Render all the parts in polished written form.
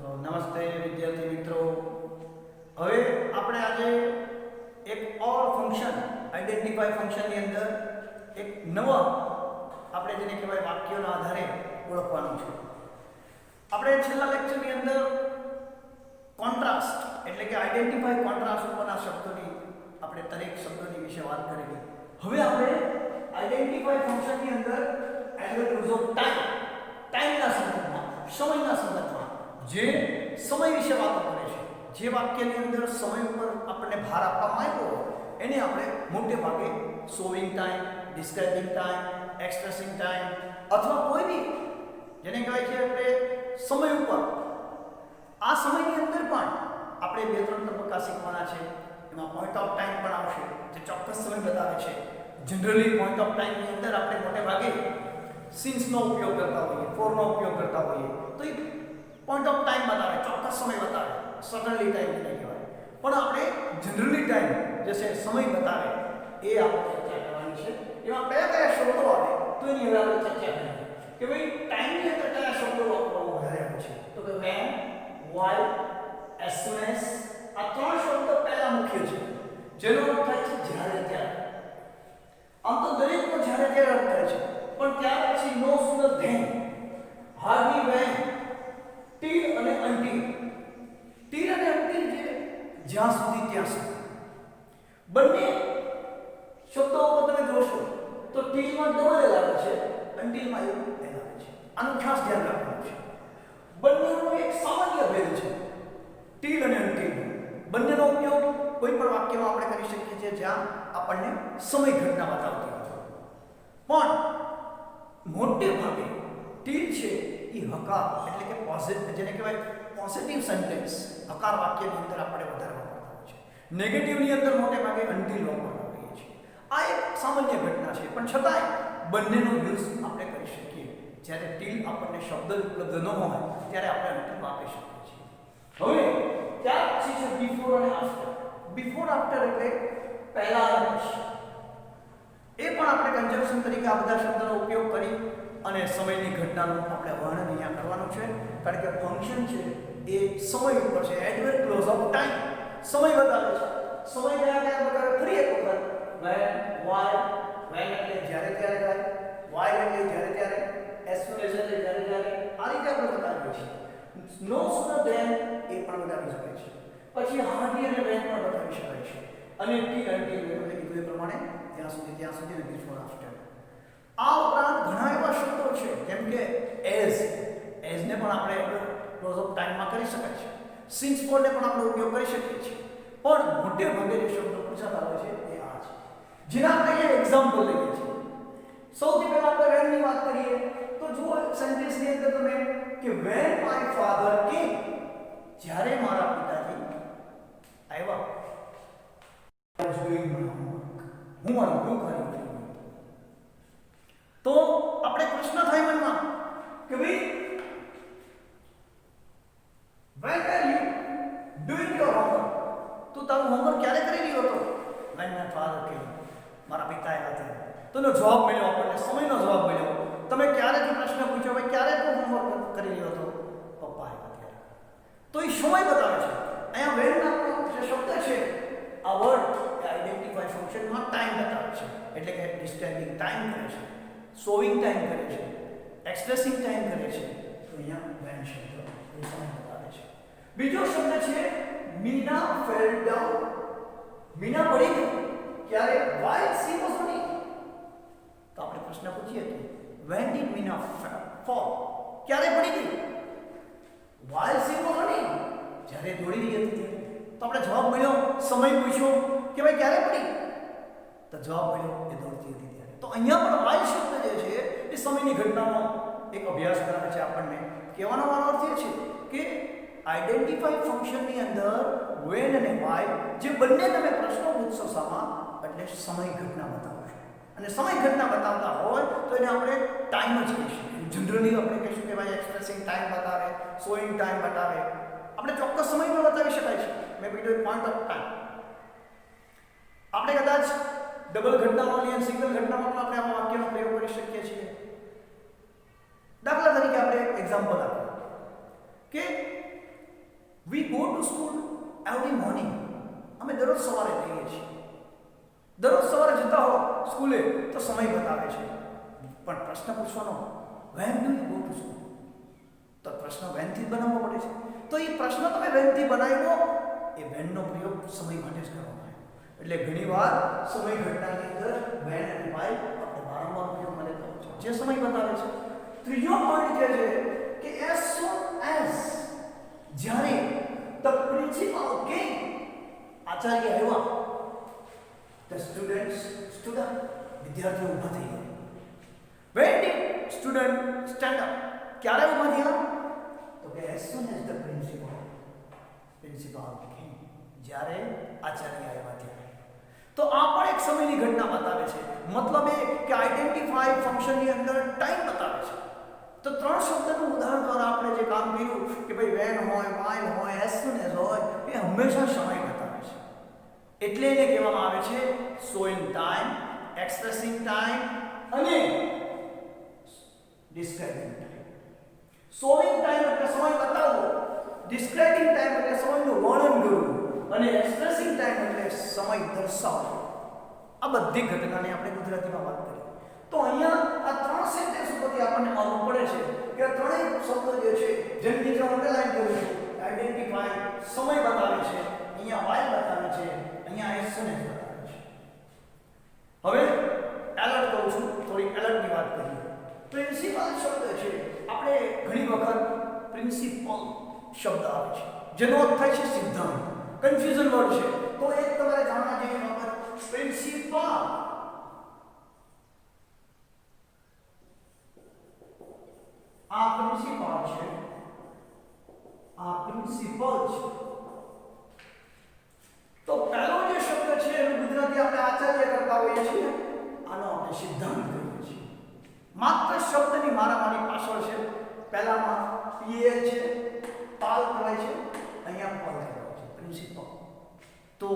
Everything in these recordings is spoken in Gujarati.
તો નમસ્તે વિદ્યાર્થી મિત્રો. હવે આપણે આજે એક ઓર ફંક્શન આઈડેન્ટિફાઈ ફંક્શનની અંદર એક નવા આપણે જેને કહેવાય વાક્યોના આધારે ઓળખવાનું છે. આપણે છેલ્લા લેક્ચરની અંદર કોન્ટ્રાસ્ટ એટલે કે આઈડેન્ટિફાઈ કોન્ટ્રાસ્ટ ઉપરના શબ્દોની આપણે દરેક શબ્દોની વિશે વાત કરેલી. હવે આપણે આઈડેન્ટિફાઈ ફંક્શનની અંદર એઝ અ યુઝ ઓફ ટાઈમના સંદર્ભમાં સમયના સંદર્ભમાં જે સમય વિશે વાતો કરે છે, જે વાક્યની અંદર સમય ઉપર આપણને ભાર આપવામાં આવ્યો એને આપણે મોટે ભાગે સોવિંગ time, describing time, expressing time અથવા કોઈ બી જેને કહેવાય છે આપણે સમય ઉપર આ સમયની અંદર પણ આપણે બે ત્રણ તબક્કા શીખવાના છે. એમાં પોઈન્ટ ઓફ ટાઈમ પણ આવશે જે ચોક્કસ સમય બતાવે છે. જનરલી પોઈન્ટ ઓફ ટાઈમની અંદર આપણે મોટે ભાગે સિન્સનો ઉપયોગ કરતા હોઈએ, ફોરનો ઉપયોગ કરતા હોઈએ તો એ પોઈન્ટ ઓફ ટાઈમ બતાવે, ચોક્કસ સમય બતાવે, સડનલી ટાઈમ નહીં કહેવાય. પણ આપણે જનરલી ટાઈમ જે છે સમય બતાવે એ આપણે ચર્ચા કરવાની છે. એમાં કયા કયા શબ્દો આવે તો એની હવે આપણે ચર્ચા કરીએ કે ભાઈ ટાઈમની અંદર કયા શબ્દો વાપરવામાં વધારે આવે છે. તો કે when, why, as soon as આ ત્રણ શબ્દો પહેલા મુખ્ય છે જેનો અર્થ થાય છે જ્યારે ત્યારે. આમ તો દરેકનો જ્યારે ત્યારે અર્થ થાય છે પણ ત્યાર પછી નો sooner than, hardly when, till અને until. till અને until જે જ્યાં સુધી ત્યાં સુધી બંને શબ્દો ઉપર તમે જોશો તો till માં ડબલ એલ આવે છે, until માં એલ આવે છે. આનું ખાસ ધ્યાન રાખવાનું છે. બંનેનો એક સામાન્ય ભેદ છે till અને until. બંનેનો ઉપયોગ કોઈ પણ વાક્યમાં આપણે કરી શકીએ છીએ જ્યાં આપણને સમય ઘટના બતાવતી હોય. પણ મોટે ભાગે till છે એ હકાર એટલે કે પોઝિટિવ જેને કહેવાય પોઝિટિવ સેન્ટેન્સ હકાર વાક્યની અંદર આપણે વધારે વાપરતા હોય છે. નેગેટિવની અંદર મોટે ભાગે until વાપરતા હોઈએ છીએ. આ એક સામાન્ય ઘટના છે પણ છતાંય બંનેનો યુઝ આપણે કરી શકીએ. જ્યારે till આપણને શબ્દ ઉપલબ્ધ ન હોય ત્યારે આપણે until વાપરી શકીએ છીએ. હવે ત્યાર પછી છે બિફોર અને આફ્ટર. બિફોર આફ્ટર એટલે પહેલા અને પછી. એ પણ આપણે કન્જંક્શન તરીકે આ બધા શબ્દોનો ઉપયોગ કરી અને સમયની ઘટનાનું આપણે વર્ણન અહીંયા કરવાનું છે. કારણ કે ફંક્શન છે એ સમય ઉપર છે. એડવર્બ ક્લોઝ ઓફ ટાઈમ સમય બતાવે છે. સમય કયા કયા બતાવે ફરી એક વખત when, why, when એટલે જ્યારે ત્યારે થાય, why એટલે જ્યારે ત્યારે, as soon as એટલે જ્યારે ત્યારે. આ રીતે આપણે બતાવીએ છીએ. no sooner than એ પણ બતાવી શકાય છે. પછી hardly અને when પણ બતાવી શકાય છે. અને till until એટલે કીધું એ પ્રમાણે ત્યાં સુધી અને before after. આ ઉપરાંત ઘણા એવા શબ્દો છે જેમ કે as ને પણ આપણે ક્લોઝ ઓફ ટાઈમમાં કરી શકાય છે. since for ને પણ આપણે ઉપયોગ કરી શકીએ છીએ. પણ મોટે ભાગે જે શબ્દો પૂછાતા આવે છે એ આ છે જેના આપણે અહીંયા એક્ઝામ્પલ લઈએ છીએ. સૌથી પહેલા આપણે when ની વાત કરીએ તો જુઓ સેન્ટેન્સ ની અંદર તમે કે when my father came, જ્યારે મારા પિતાજી આવ્યા. I was doing my homework. હું મારું કામ કરી રહ્યો. તો આપણે પ્રશ્ન થાય મનમાં કે ભાઈ when are you doing your homework? તું તારું હોમવર્ક ક્યારે કરી રહ્યો હતો? when my father came, મારા પિતા આવ્યા હતા. તો એનો જવાબ મળ્યો, આપણને સમયનો જવાબ મળ્યો. તમે ક્યારેથી પ્રશ્ન પૂછ્યો ભાઈ ક્યારે તું હોમવર્ક કરી રહ્યો હતો? પપ્પા આવ્યા ત્યારે. તો એ સમય બતાવે છે. અહીંયા when નામનો જે શબ્દ છે આ વર્ડ આઈડેન્ટિફાઈ ફંક્શનમાં ટાઈમ બતાવે છે. એટલે કે ડિસ્ક્રાઇબિંગ ટાઈમ કરે છે, શોવિંગ ટાઈમ કરે છે, એક્સપ્રેસિંગ ટાઈમ કરે છે. તો અહીંયા when શબ્દ એ સમય બતાવે છે. બીજો શબ્દ છે મીના ફેલ ડાઉન. મીના પડી ગઈ ક્યારે? while she was running. તો આપણે પ્રશ્ન પૂછીએ કે when did Meena fall? ક્યારે પડી ગઈ? while she was running. જ્યારે દોડી રહી હતી ત્યારે. તો આપણે જવાબ મળ્યો, સમય પૂછ્યો કે ભાઈ ક્યારે પડી? તો જવાબ મળ્યો એ દોડતી હતી ત્યારે. તો અહીંયા પણ while શબ્દ જે છે એ સમયની ઘટનાનો એક અભ્યાસ કરાવે છે આપણને. કહેવાનો મારો અર્થ એ છે કે આઈડેન્ટિફાઈ ફંક્શનની અંદર when અને why જે બંને તમે પ્રશ્નો પૂછશો સામા એટલે સમય ઘટના બતાવશે. અને સમય ઘટના બતાવતા હોય તો એને આપણે ટાઈમ જ કહીશું. જનરલી આપણે કહીશું કે ભાઈ એક્સપ્રેસિંગ ટાઈમ બતાવે, શોઈંગ ટાઈમ બતાવે. આપણે ચોક્કસ સમયમાં બતાવી શકાય છે. મેં કીધું પોઈન્ટ ઓફ ટાઈમ. આપણે કદાચ ડબલ ઘટનામાં અને સિંગલ ઘટનામાં પણ આપણે આ વાક્યનો પ્રયોગ કરી શકીએ છીએ. દાખલા તરીકે આપણે એક્ઝામ્પલ આપીએ કે we go to school every morning. અમે દરરોજ સવારે જઈએ છીએ. દરરોજ સવારે જતા હો સ્કૂલે તો સમય બતાવે છે, પણ પ્રશ્ન પૂછવાનો when do you go to school, તો પ્રશ્ન વેનથી જ બનાવવો પડે છે. તો એ પ્રશ્ન તમે વેનથી બનાવ્યો, એ વેનનો પ્રયોગ સમય માટે જ કરવામાં આવ્યો. એટલે ઘણીવાર સમય ઘટનાની અંદર વેન અને વાઇલ આપણે વારંવાર ઉપયોગમાં લેતા હોય છે, જે સમય બતાવે છે. ત્રીજો પોઈન્ટ કહે છે કે એઝ સૂન એઝ, જ્યારે ધ પ્રિન્સિપલ કેમ, આચાર્ય આવ્યા, ધ સ્ટુડન્ટ્સ સ્ટુડ અપ, વિદ્યાર્થીઓ ઊભા થઈ ગયા. When did student stand up, ક્યારે ઊભા થયા? તો કે as soon as the principal કેમ, જ્યારે આચાર્ય આવ્યા ત્યારે. તો આ પણ એક સમયની ઘટના બતાવે છે. મતલબ એ કે આઈડેન્ટિફાઈ ફંક્શનની અંદર ટાઈમ બતાવે છે. તો ત્રણ શબ્દનું ઉદાહરણ દ્વારા આપણે જે કામ કર્યું કે ભાઈ વેન હોય, વાઇલ હોય, એઝ સૂન એઝ હોય, એ હંમેશા સમય બતાવે છે. એટલે એને કહેવામાં આવે છે શોઈંગ ટાઈમ, એક્સપ્રેસિંગ ટાઈમ અને ડિસ્ક્રાઇબિંગ ટાઈમ. શોઈંગ ટાઈમ એટલે સમય બતાવવો, ડિસ્ક્રાઇબિંગ ટાઈમ એટલે સમયનું વર્ણન કરવું, અને એક્સપ્રેસિંગ ટાઈમ એટલે સમય દર્શાવવો. આ બધી ઘટનાને આપણે ગુજરાતીમાં વાત કરીએ તો અહીંયા આ ત્રણ સેન્ટેન્સ ઉપરથી આપણને માલુમ પડે છે કે આ ત્રણેય શબ્દો જે છે, જેમ કે હું અંડરલાઈન કરું છું, આઈડેન્ટિફાઈ સમય બતાવે છે, અહીંયા વાઇલ બતાવે છે, અહીંયા એઝ સૂન એઝ બતાવે છે. હવે એલર્ટ કરું છું, થોડી એલર્ટની વાત કરીએ. પ્રિન્સિપલ શબ્દ છે, આપણે ઘણી વખત પ્રિન્સિપલ શબ્દ આવે છે જેનો અર્થ થાય છે સિદ્ધાંત. કન્ફ્યુઝન વર્ડ છે, તો એક તમારે જાણવા જેવી બાબત, પ્રિન્સિપલ આ પ્રિન્સિપલ છે, આ પ્રિન્સિપલ છે. તો પહેલો જે શબ્દ છે એનું ગુજરાતી આપણે આચાર્ય કરતા હોઈએ છીએ, આનો આપણે સિદ્ધાંત કહીએ છીએ. માત્ર શબ્દની મારામારી પાછળ છે. પહેલામાં પીએલ છે, પાલ કહેવાય છે, અહીંયા પાલ કહેવાય છે, પ્રિન્સિપલ. તો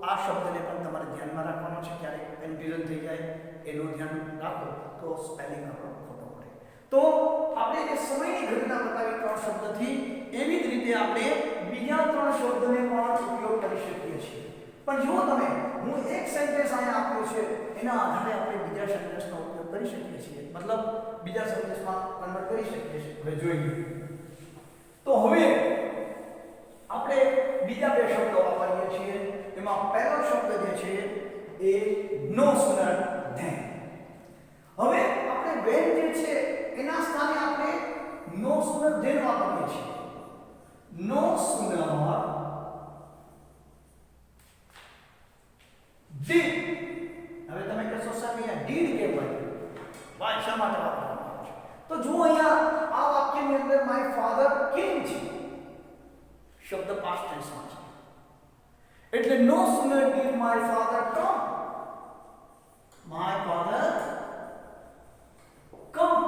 આ શબ્દને પણ તમારે ધ્યાનમાં રાખવાનો છે. ક્યારેક કન્ફ્યુઝન થઈ જાય, એનું ધ્યાન રાખો તો સ્પેલિંગ આપણો ખોટો પડે. તો આપણે જે સમયની ઘટના બતાવી ત્રણ શબ્દથી, એવી જ રીતે આપણે બીજા ત્રણ શબ્દને પણ ઉપયોગ કરી શકીએ છીએ. પણ જુઓ તમે, હું એક સેન્ટેન્સ અહીંયા આપ્યો છે, એના આધારે આપણે બીજા સેન્ટેન્સનો ઉપયોગ કરી શકીએ છીએ, મતલબ બીજા સેન્ટેન્સમાં કન્વર્ટ કરી શકીએ છીએ. હવે જોઈએ તો હવે આપણે બીજા બે શબ્દો વાપરીએ છીએ. એમાં પહેલો શબ્દ જે છે એ નો સૂનર ધેન. હવે આપણે વેન જે છે એના સ્થાને આપણે નો સૂનર ધેન વાપરીએ છીએ. નો સૂનર ડીડ. હવે તમે કહેશો સર અહીંયા ડીડ કેમ વાપર્યું? વાય શા માટે વાપરવામાં આવે છે? તો જો અહીંયા આ વાક્યની અંદર માય ફાધર કેમ છે, શબ્દ પાસ્ટ ટેન્સમાં છે, એટલે no sooner did my father come, my father come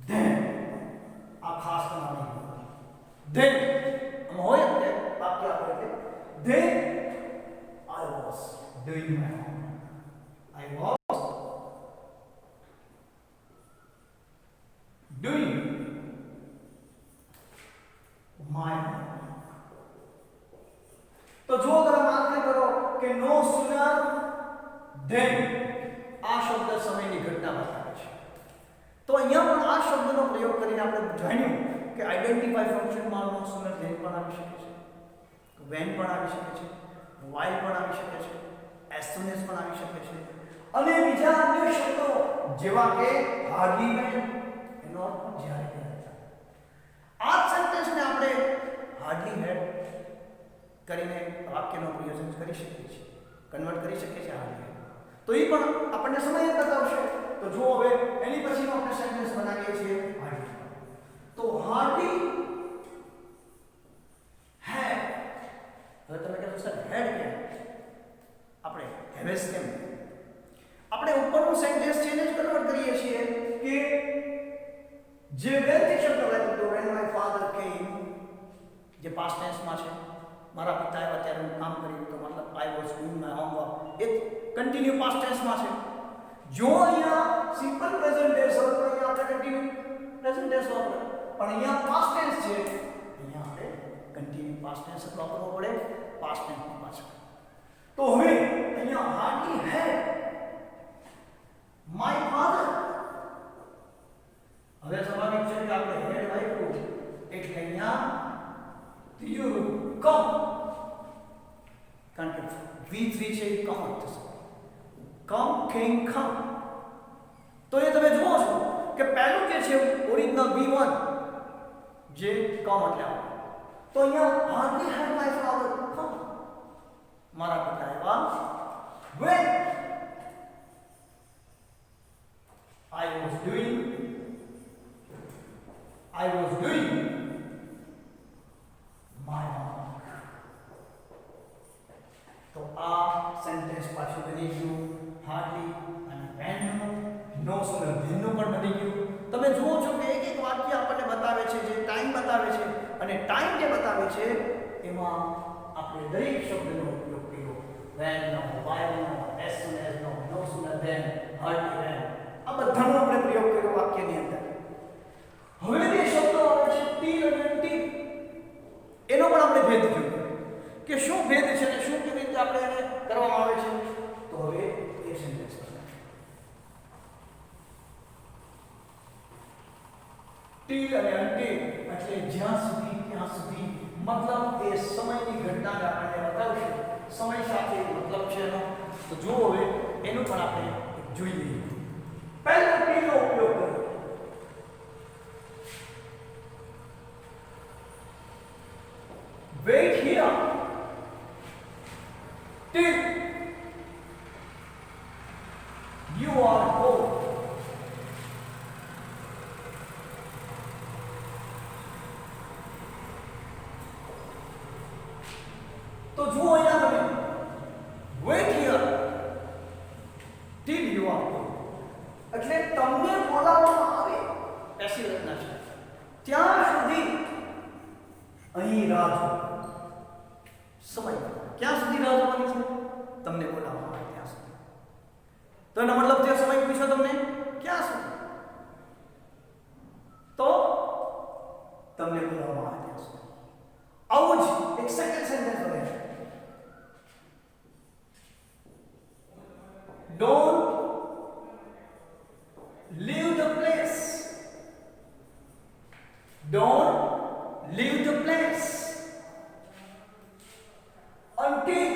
then. આ ખાસ તમારે ધેન હોય એટલે વાક્ય આપણે then I was doing my homework. I was doing my homework. તો જો તમે માન્ય કરો કે નો સૂનર ધેન, આ શબ્દ સમયની ઘટના બતાવે છે. તો અહીંયા પણ આ શબ્દનો પ્રયોગ કરીને આપણે જાણ્યું કે આઈડેન્ટિફાઈ ફંક્શનમાં નો સૂનર ધેન પણ આવી શકે છે, વેન પણ આવી શકે છે, વાઇલ પણ આવી શકે છે, એઝ સૂન એઝ પણ આવી શકે છે, અને બીજા અન્ય શબ્દો જેવા કે હાર્ડલી વેન, એનો અર્થ પણ જ્યારે ત્યારે. આ સેન્ટેન્સને આપણે હાર્ડલી હેડ કરીને વાક્યનો પ્રયોજન કરી શકીએ છીએ, કન્વર્ટ કરી શકીએ છીએ હાર્ડલી. તો એ પણ આપણને સમય બતાવશે. તો જો હવે એની પછીનો આપણે સેન્ટેન્સ બનાવીએ છીએ હાર્ડલી. તો હાર્ડલી હેડ. હવે તમે કહેશો સર હેડ કેમ? આપણે હેવેસ કેમ? આપણે ઉપરનું સેન્ટેન્સ છે એને જ કન્વર્ટ કરીએ છીએ કે જે વેનથી શબ્દ લાગ્યો તો વેન માય ફાધર કેમ, જે પાસ્ટ ટેન્સમાં છે, મારા પિતા આવ્યા ત્યારે હું કામ કર્યું, તો મતલબ I was doing my homework, એ કન્ટિન્યુ પાસ્ટ ટેન્સમાં છે. જો અહીંયા સિમ્પલ પ્રેઝન્ટ ટેન્સ હોય તો અહીંયા આપણે કન્ટિન્યુ પ્રેઝન્ટ ટેન્સ વાપરે, પણ અહીંયા પાસ્ટ ટેન્સ છે, અહીંયા આપણે પાસ્ટ ટેન્સ વાપરવો પડે પાસ્ટ ટેન્સની પાછળ. તો હવે અહીંયા હાર્ડલી હેડ માય ફાધર. હવે સ્વાભાવિક છે કે આપણે હેડ વાપર્યું એટલે અહીંયા ત્રીજું રૂપ કમ, કારણ કે V3 છે એ કમ જ થશે. કમ કેમ ખમ. તો એ તમે જુઓ છો કે પહેલું જે છે ઓરિજિનલ V1 જે કમ એટલે આવે. તો અહીંયા હાર્ડલી હેડ માય ફાધર કમ, મારા પિતા આવ્યા when I was doing my homework. તો આ સેન્ટેન્સ પાછું બની ગયું હાર્ડલી અને when નું નો સૂનર ધેન નું પણ બની ગયું. તમે જુઓ છો કે એક એક વાક્ય આપણને બતાવે છે, જે ટાઈમ બતાવે છે, અને ટાઈમ જે બતાવે છે એમાં આપણે દરેક શબ્દનો ઉપયોગ કર્યો. when no, while no, as soon as no, no sooner than, hardly when, આ બધાનો આપણે પ્રયોગ કર્યો વાક્યની અંદર. હવે જે શબ્દો આવે છે till અને until, એનો પણ આપણે ભેદ જોયો કે શું ભેદ છે અને શું કેવી રીતે આપણે એને કરવામાં આવે છે. તો હવે એક સેન્ટેન્સ till અને until એટલે જ્યાં સુધી ત્યાં સુધી, મતલબ એ સમયની ઘટનાને આપણને બતાવશે, સમય સાથે મતલબ છે એનો. તો જો હવે એનું પણ આપણે જોઈ લઈએ. પહેલો till નો ઉપયોગ કરો. wait here till you are home. તો જુઓ અહીંયા તમે wait here till you are home એટલે તમને બોલાવવામાં આવે, પેસિવ રચના છે, ત્યાં સુધી અહીં રાહ જો. સમય ક્યાં સુધી રાહ જોવાની છે? તમને બોલાવવામાં આવે ત્યાં સુધી. તો એનો મતલબ જે સમય પૂછ્યો તમને ક્યાં સુધી? તો તમને બોલાવવામાં આવે ત્યાં સુધી. આવું જ એક સેકન્ડ સેન્ટેન્સ બને છે. Don't leave the place. Don't leave the place until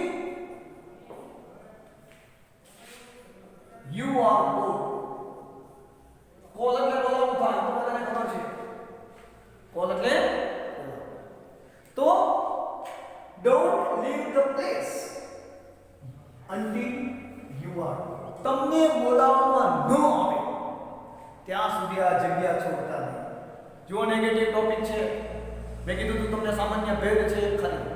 you are called. Call એટલે બોલાવવું થાય, તો બધાને ખબર છે. Call એટલે તો don't leave the place until you are called. તમને બોલાવવામાં ન આવે ત્યાં સુધી આ જગ્યા છોડતા નહીં. જો નેગેટિવ ટોપિક છે, મેં કીધું તું તમને સામાન્ય ભેદ છે ખાલી.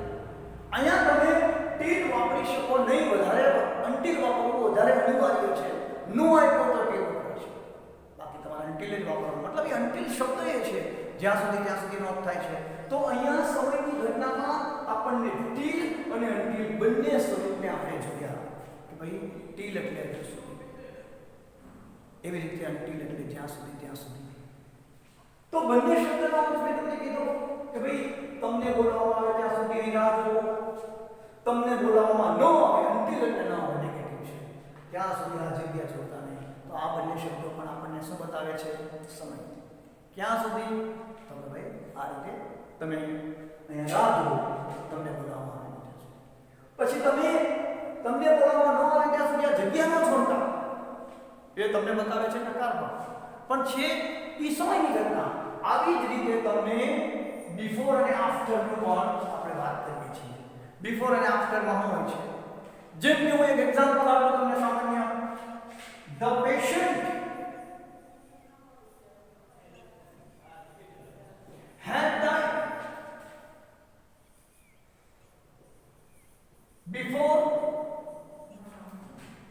અહીંયા તમે till વાપરી શકો નહીં, વધારે until વાપરવું વધારે અનિવાર્ય છે. નો આપ્યો તો till વાપરશો, બાકી તમારે until જ વાપરવાનું. મતલબ એ until શબ્દ એ છે જ્યાં સુધી ત્યાં સુધીનો અર્થ થાય છે. તો અહીંયા સમયની ઘટનામાં આપણને till અને until બંને સ્વરૂપને આપણે જોયા કે ભાઈ till એટલે હજુ સુધી, એવી રીતે until એટલે જ્યાં સુધી ત્યાં સુધી. તો બંને શબ્દનો અર્થ મેં તમને કીધો કે ભાઈ તમને બોલાવવામાં આવે ત્યાં સુધી રાહ જુઓ, તમને બોલાવવામાં ન આવે until એટલે ન આવે નેગેટિવ છે, ત્યાં સુધી આ જગ્યા છોડતા નહીં. તો આ બંને શબ્દો પણ આપણને શું બતાવે છે? સમય. ક્યાં સુધી? તમે ભાઈ આ રીતે તમે અહીંયા રાહ જુઓ, તમને બોલાવવામાં આવે ત્યાં સુધી. પછી તમને બોલાવવામાં ન આવે ત્યાં સુધી આ જગ્યા ન છોડતા, એ તમને બતાવે છે નકારમાં, પણ છે એ સમયની ઘટના. આવી જ રીતે તમને બિફોર અને આફ્ટરનું પણ આપણે વાત કરીએ છીએ. બિફોર અને આફ્ટરમાં શું હોય છે? જેમ કે હું એક એક્ઝામ્પલ આપું તમને સામાન્ય. The patient had died before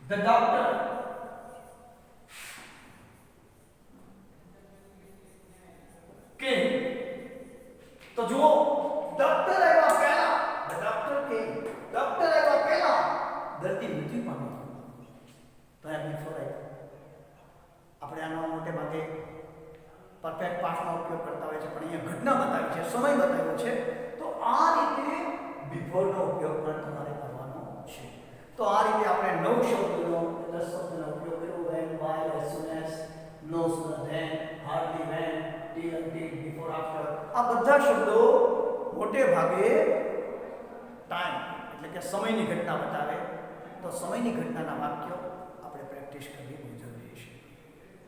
the doctor came. તો જુઓ, ડોક્ટર આવ્યા પહેલા, the doctor came. ડોક્ટર આવ્યા પહેલા દર્દી મૃત્યુ પામ્યો. તો આ બિફોર આવ્યો. આપણે આનો મોટે ભાગે પરફેક્ટ પાસ્ટનો ઉપયોગ કરતા હોય છે, પણ અહીંયા ઘટના બતાવી છે, સમય બતાવ્યો છે. તો આ રીતે બિફોરનો ઉપયોગ પણ તમારે કરવાનો છે. તો આ રીતે આપણે 9 શબ્દોનો 10 શબ્દોનો ઉપયોગ કર્યો. when, while, as soon as, no sooner than, hardly, when, till, until, before, after. આ બધા શબ્દો મોટે ભાગે ટાઈમ એટલે કે સમયની ઘટના બતાવે. તો સમયની ઘટનાના વાક્યો આપણે પ્રેક્ટિસ કરીએ.